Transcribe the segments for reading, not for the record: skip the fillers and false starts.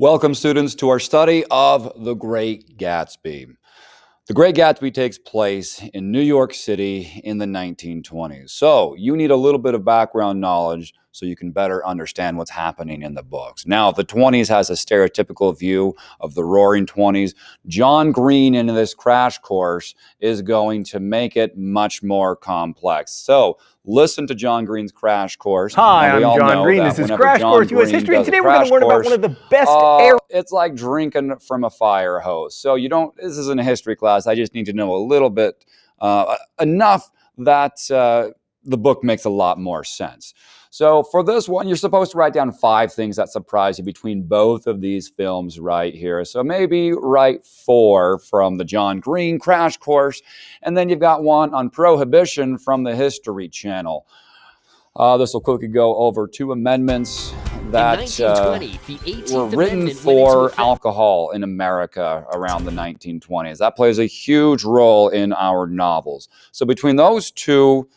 Welcome, students, to our study of The Great Gatsby. The Great Gatsby takes place in New York City in the 1920s. So you need a little bit of background knowledge so you can better understand what's happening in the books. Now, if the 20s has a stereotypical view of the Roaring 20s, John Green in this crash course is going to make it much more complex. So listen to John Green's crash course. Hi, we I'm all John know Green. that This is whenever Crash John Course US Green History, and does a today we're going crash to learn about course, one of the best it's like drinking from a fire hose. So this isn't a history class. I just need to know a little bit, enough that the book makes a lot more sense. So for this one, you're supposed to write down 5 things that surprise you between both of these films right here. So maybe write 4 from the John Green crash course, and then you've got one on Prohibition from the History Channel. This will quickly go over 2 amendments that were written for alcohol in America around the 1920s. That plays a huge role in our novels. So between those 2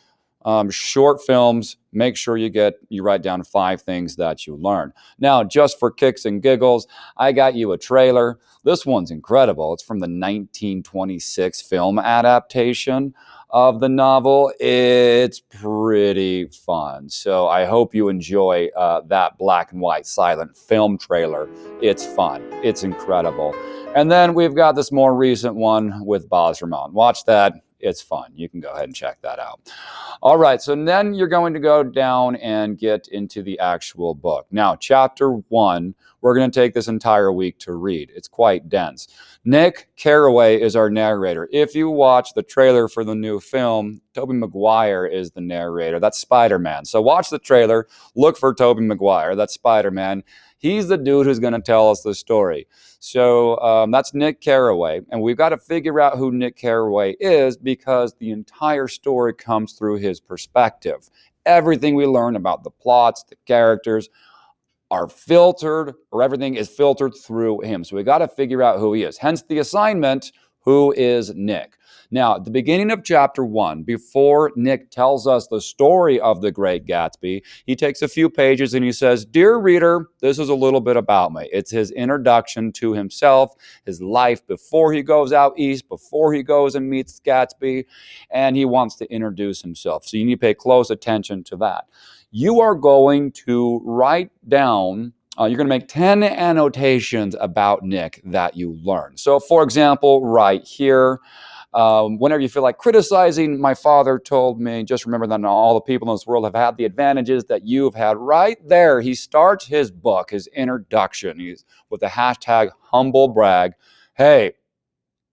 short films, make sure you write down 5 things that you learn. Now, just for kicks and giggles, I got you a trailer. This one's incredible. It's from the 1926 film adaptation of the novel. It's pretty fun. So I hope you enjoy that black and white silent film trailer. It's fun. It's incredible. And then we've got this more recent one with Baz Luhrmann. Watch that. It's fun. You can go ahead and check that out. All right, so then you're going to go down and get into the actual book. Now, chapter 1, we're going to take this entire week to read. It's quite dense. Nick Carraway is our narrator. If you watch the trailer for the new film, Tobey Maguire is the narrator. That's Spider-Man. So watch the trailer, look for Tobey Maguire. That's Spider-Man. He's the dude who's going to tell us the story. So that's Nick Carraway. And we've got to figure out who Nick Carraway is because the entire story comes through his perspective. Everything we learn about the plots, the characters, are filtered, or everything is filtered through him. So we got to figure out who he is. Hence the assignment, who is Nick? Now, at the beginning of chapter 1, before Nick tells us the story of the Great Gatsby, he takes a few pages and he says, "Dear reader, this is a little bit about me." It's his introduction to himself, his life before he goes out east, before he goes and meets Gatsby, and he wants to introduce himself. So you need to pay close attention to that. You are going to write down, you're going to make 10 annotations about Nick that you learn. So, for example, right here, whenever you feel like criticizing, my father told me, just remember that not all the people in this world have had the advantages that you've had. Right there, he starts his book, his introduction, he's with the hashtag humble brag. Hey,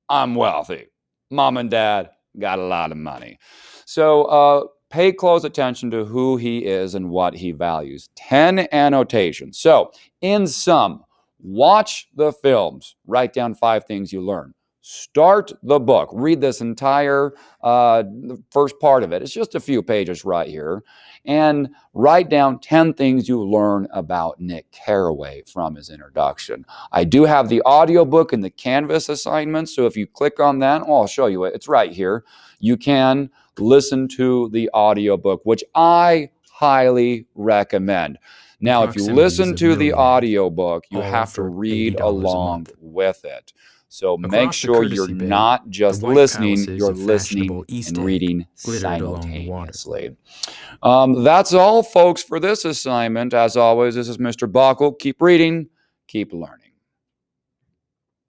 I'm wealthy. Mom and dad got a lot of money. So pay close attention to who he is and what he values. 10 annotations. So in sum, watch the films. Write down 5 things you learn. Start the book. Read this entire first part of it. It's just a few pages right here. And write down 10 things you learn about Nick Carraway from his introduction. I do have the audiobook and the Canvas assignments. So if you click on that, I'll show you it. It's right here. You can listen to the audiobook, which I highly recommend. Now, if you listen to the audiobook, you have to read along with it. So make sure you're not just listening, you're listening and reading simultaneously. That's all, folks, for this assignment. As always, this is Mr. Buckle. Keep reading, keep learning.